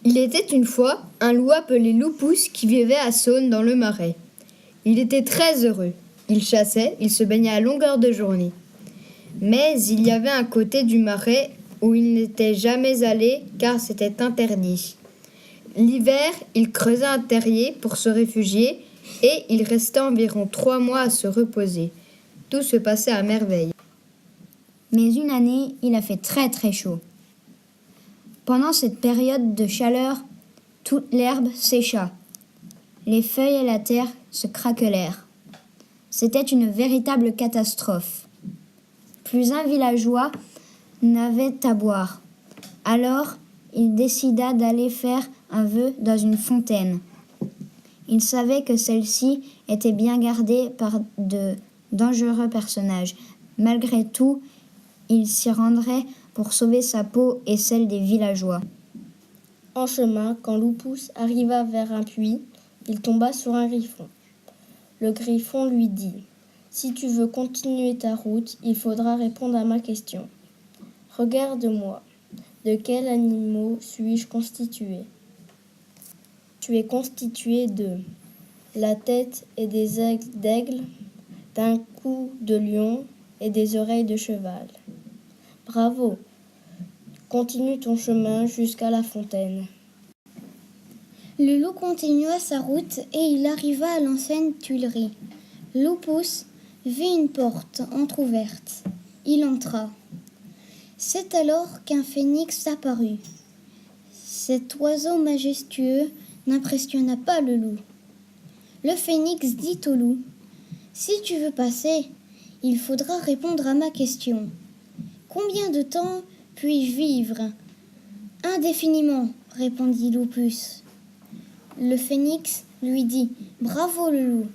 Il était une fois un loup appelé Loup-Pouce qui vivait à Saône dans le Marais. Il était très heureux. Il chassait, il se baignait à longueur de journée. Mais il y avait un côté du Marais où il n'était jamais allé car c'était interdit. L'hiver, il creusait un terrier pour se réfugier et il restait environ 3 mois à se reposer. Tout se passait à merveille. Mais une année, il a fait très très chaud. Pendant cette période de chaleur, toute l'herbe sécha. Les feuilles et la terre se craquelèrent. C'était une véritable catastrophe. Plus un villageois n'avait à boire. Alors, il décida d'aller faire un vœu dans une fontaine. Il savait que celle-ci était bien gardée par de dangereux personnages. Malgré tout, il s'y rendrait pour sauver sa peau et celle des villageois. En chemin, quand Loup-Pouce arriva vers un puits, il tomba sur un griffon. Le griffon lui dit « Si tu veux continuer ta route, il faudra répondre à ma question. Regarde-moi, de quels animaux suis-je constitué ? Tu es constitué de la tête et des ailes d'aigle, d'un cou de lion et des oreilles de cheval. Bravo, continue ton chemin jusqu'à la fontaine. » Le loup continua sa route et il arriva à l'ancienne tuilerie. Loup-Pouce vit une porte entr'ouverte. Il entra. C'est alors qu'un phénix apparut. Cet oiseau majestueux n'impressionna pas le loup. Le phénix dit au loup : « Si tu veux passer, il faudra répondre à ma question. Combien de temps puis-je vivre ? » « Indéfiniment, répondit Loup-Pouce. Le phénix lui dit : « Bravo le loup,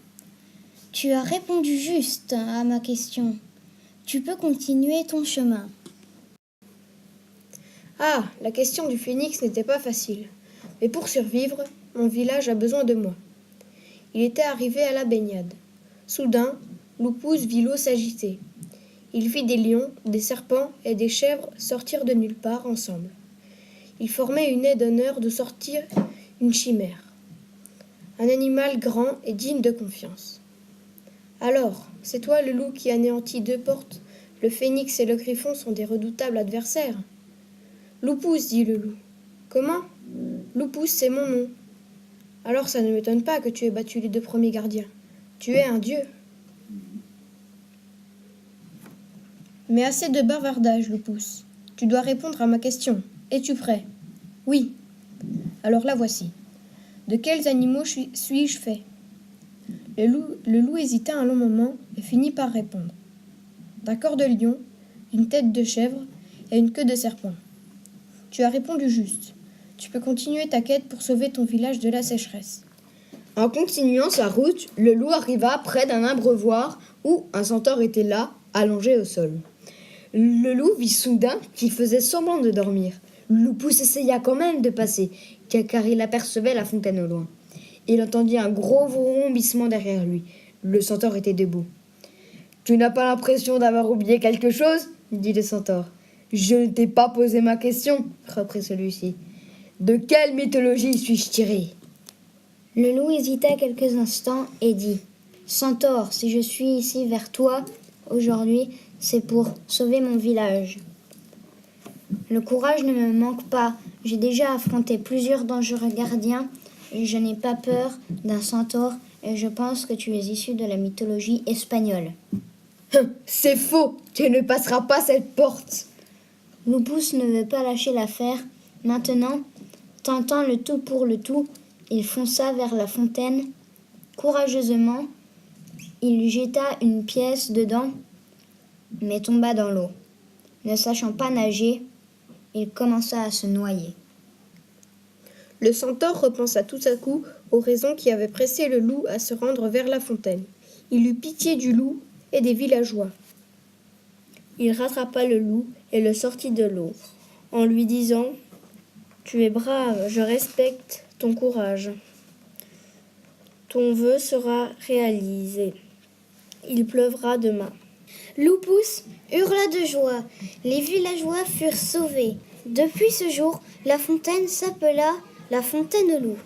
tu as répondu juste à ma question. Tu peux continuer ton chemin. » Ah, la question du phénix n'était pas facile. Mais pour survivre, mon village a besoin de moi. Il était arrivé à la baignade. Soudain, Loup-Pouce vit l'eau s'agiter. Il vit des lions, des serpents et des chèvres sortir de nulle part ensemble. Ils formaient une aie d'honneur de sortir une chimère. Un animal grand et digne de confiance. « Alors, c'est toi le loup qui anéantit 2 portes. Le phénix et le griffon sont des redoutables adversaires. »« Loup-Pouce, dit le loup. »« Comment ? Loup-Pouce, c'est mon nom. »« Alors ça ne m'étonne pas que tu aies battu les 2 premiers gardiens. Tu es un dieu. » Mais assez de bavardage, Loup-Pouce. Tu dois répondre à ma question. Es-tu prêt ? Oui. Alors la voici. De quels animaux suis-je fait ? Le loup hésita un long moment et finit par répondre. D'un corps de lion, une tête de chèvre et une queue de serpent. Tu as répondu juste. Tu peux continuer ta quête pour sauver ton village de la sécheresse. En continuant sa route, le loup arriva près d'un abreuvoir où un centaure était là, allongé au sol. Le loup vit soudain qu'il faisait semblant de dormir. Loup-Pouce essaya quand même de passer, car il apercevait la fontaine au loin. Il entendit un gros vrombissement derrière lui. Le centaure était debout. « Tu n'as pas l'impression d'avoir oublié quelque chose ?» dit le centaure. « Je ne t'ai pas posé ma question, » reprit celui-ci. « De quelle mythologie suis-je tiré ?» Le loup hésita quelques instants et dit : « Centaure, si je suis ici vers toi aujourd'hui, c'est pour sauver mon village. Le courage ne me manque pas. J'ai déjà affronté plusieurs dangereux gardiens et je n'ai pas peur d'un centaure et je pense que tu es issu de la mythologie espagnole. » « C'est faux, tu ne passeras pas cette porte. » Loup-Pouce ne veut pas lâcher l'affaire. Maintenant, tentant le tout pour le tout, il fonça vers la fontaine. Courageusement, il jeta une pièce dedans, mais tomba dans l'eau. Ne sachant pas nager, il commença à se noyer. Le centaure repensa tout à coup aux raisons qui avaient pressé le loup à se rendre vers la fontaine. Il eut pitié du loup et des villageois. Il rattrapa le loup et le sortit de l'eau, en lui disant : « Tu es brave, je respecte ton courage. Ton vœu sera réalisé. Il pleuvra demain. » Loup-Pouce hurla de joie. Les villageois furent sauvés. Depuis ce jour, la fontaine s'appela La fontaine loup.